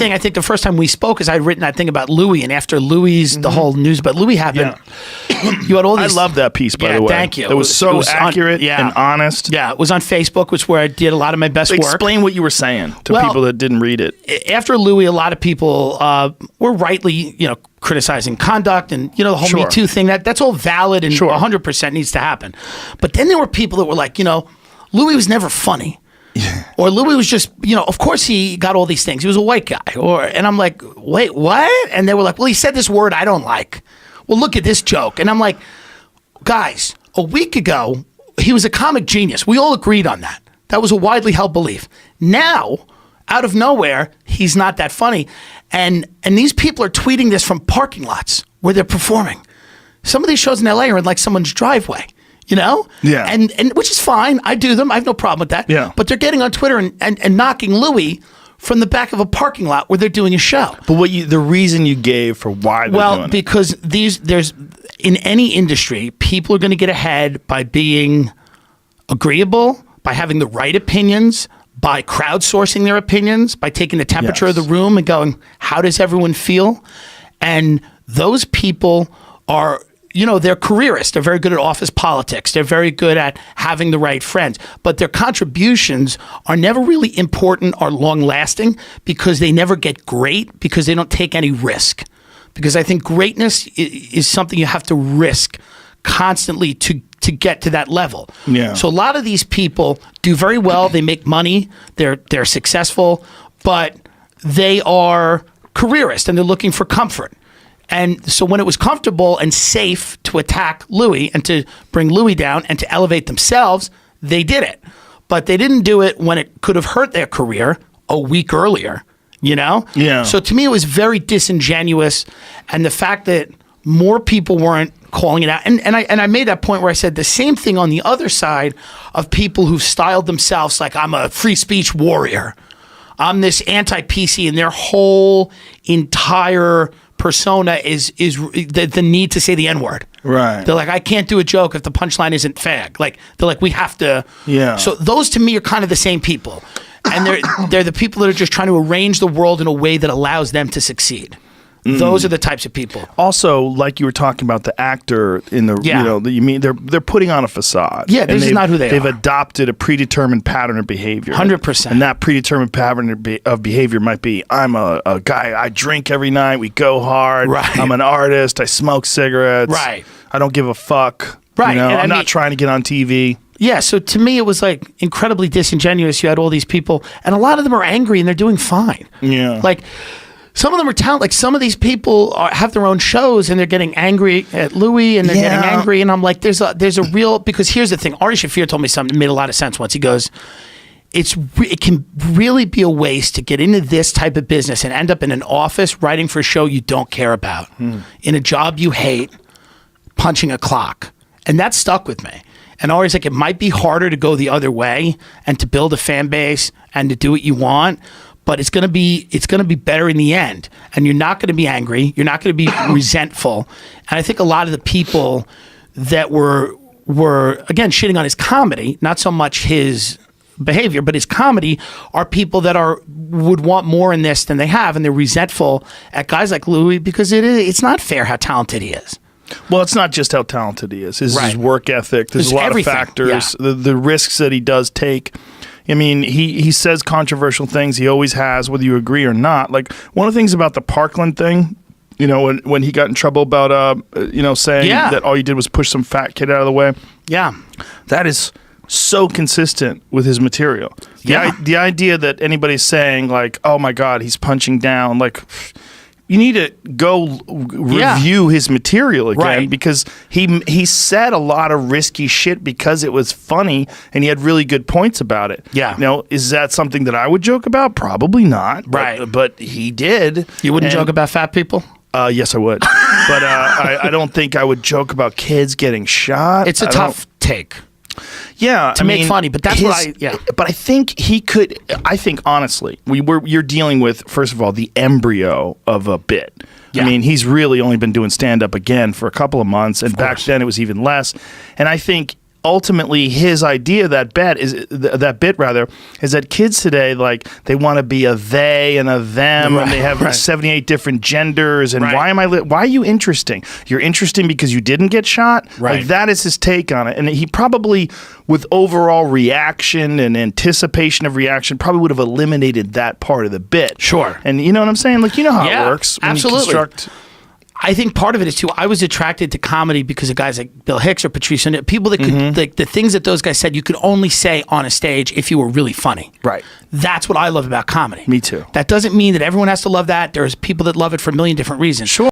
thing. I think the first time we spoke is I'd written that thing about Louis, and after Louis, the whole news about Louis happened, you had all these. I love that piece, by the way. Thank you. It was so accurate and honest. Yeah, it was on Facebook, which is where I did a lot of my best work. Explain what you were saying to people that didn't read it. After Louis, a lot of people were rightly, criticizing conduct and, the whole Me Too thing. That's all valid and 100% needs to happen. But then there were people that were like, Louis was never funny. Yeah. Or Louis was just, of course he got all these things. He was a white guy. And I'm like, wait, what? And they were like, well, he said this word I don't like. Well, look at this joke. And I'm like, guys, a week ago, he was a comic genius. We all agreed on that. That was a widely held belief. Now, out of nowhere, he's not that funny. And these people are tweeting this from parking lots where they're performing. Some of these shows in LA are in like someone's driveway. Yeah. And which is fine. I do them. I have no problem with that. Yeah. But they're getting on Twitter and knocking Louis from the back of a parking lot where they're doing a show. But the reason you gave for why they're doing it. Because there's in any industry, people are going to get ahead by being agreeable, by having the right opinions, by crowdsourcing their opinions, by taking the temperature of the room and going, how does everyone feel? And those people are, they're careerists. They're very good at office politics. They're very good at having the right friends. But their contributions are never really important or long-lasting because they never get great because they don't take any risk. Because I think greatness is something you have to risk constantly to get to that level. Yeah. So a lot of these people do very well. They make money. They're successful, but they are careerists and they're looking for comfort. And so when it was comfortable and safe to attack Louis and to bring Louis down and to elevate themselves, they did it. But they didn't do it when it could have hurt their career a week earlier, Yeah. So to me, it was very disingenuous. And the fact that more people weren't calling it out. And I made that point where I said the same thing on the other side of people who've styled themselves like I'm a free speech warrior. I'm this anti-PC, and their whole entire persona is the need to say the N-word. Right. They're like, I can't do a joke if the punchline isn't fag. Like they're like, we have to. Yeah. So those to me are kind of the same people, and they're the people that are just trying to arrange the world in a way that allows them to succeed. Those are the types of people. Also, like you were talking about the actor in the, you mean they're putting on a facade. Yeah, this is not who they are. They've adopted a predetermined pattern of behavior. 100%. And that predetermined pattern of behavior might be, I'm a guy, I drink every night, we go hard. Right. I'm an artist, I smoke cigarettes. Right. I don't give a fuck. Right. I'm not trying to get on TV. Yeah, so to me, it was like incredibly disingenuous. You had all these people, and a lot of them are angry, and they're doing fine. Yeah. Like, some of them are talented. Like some of these people have their own shows and they're getting angry at Louis and they're getting angry. And I'm like, there's a real, because here's the thing. Ari Shaffir told me something that made a lot of sense once. He goes, it can really be a waste to get into this type of business and end up in an office writing for a show you don't care about, in a job you hate, punching a clock. And that stuck with me. And Ari's like, it might be harder to go the other way and to build a fan base and to do what you want. But it's gonna be better in the end, and you're not gonna be angry. You're not gonna be resentful. And I think a lot of the people that were again shitting on his comedy, not so much his behavior, but his comedy, are people that would want more in this than they have, and they're resentful at guys like Louis because it's not fair how talented he is. Well, it's not just how talented he is. It's his work ethic. There's a lot of factors. Yeah. The risks that he does take. I mean, he says controversial things. He always has, whether you agree or not. Like, one of the things about the Parkland thing, when he got in trouble about, saying that all you did was push some fat kid out of the way. Yeah. That is so consistent with his material. Yeah. The idea that anybody's saying, like, oh, my God, he's punching down, like... You need to go review his material again because he said a lot of risky shit because it was funny and he had really good points about it. Yeah. Now, is that something that I would joke about? Probably not. Right. But he did. You wouldn't joke about fat people? Yes, I would. But I don't think I would joke about kids getting shot. It's a tough take. Yeah, to make funny, but that's But I think he could. I think honestly, you're dealing with, first of all, the embryo of a bit. Yeah. I mean, he's really only been doing stand up again for a couple of months, and back then it was even less. And I think ultimately his idea, that bit is that kids today, like, they want to be a they and a them, and they have 78 different genders, and why are you interesting? You're interesting because you didn't get shot? Like, that is his take on it. And he probably, with overall reaction and anticipation of reaction, probably would have eliminated that part of the bit. Sure. And you know what I'm saying? Like, you know how it works when absolutely. you construct. I think part of it is too, I was attracted to comedy because of guys like Bill Hicks or Patrice O'Neal, people that could, like, the things that those guys said, you could only say on a stage if you were really funny. Right. That's what I love about comedy. Me too. That doesn't mean that everyone has to love that. There's people that love it for a million different reasons. Sure.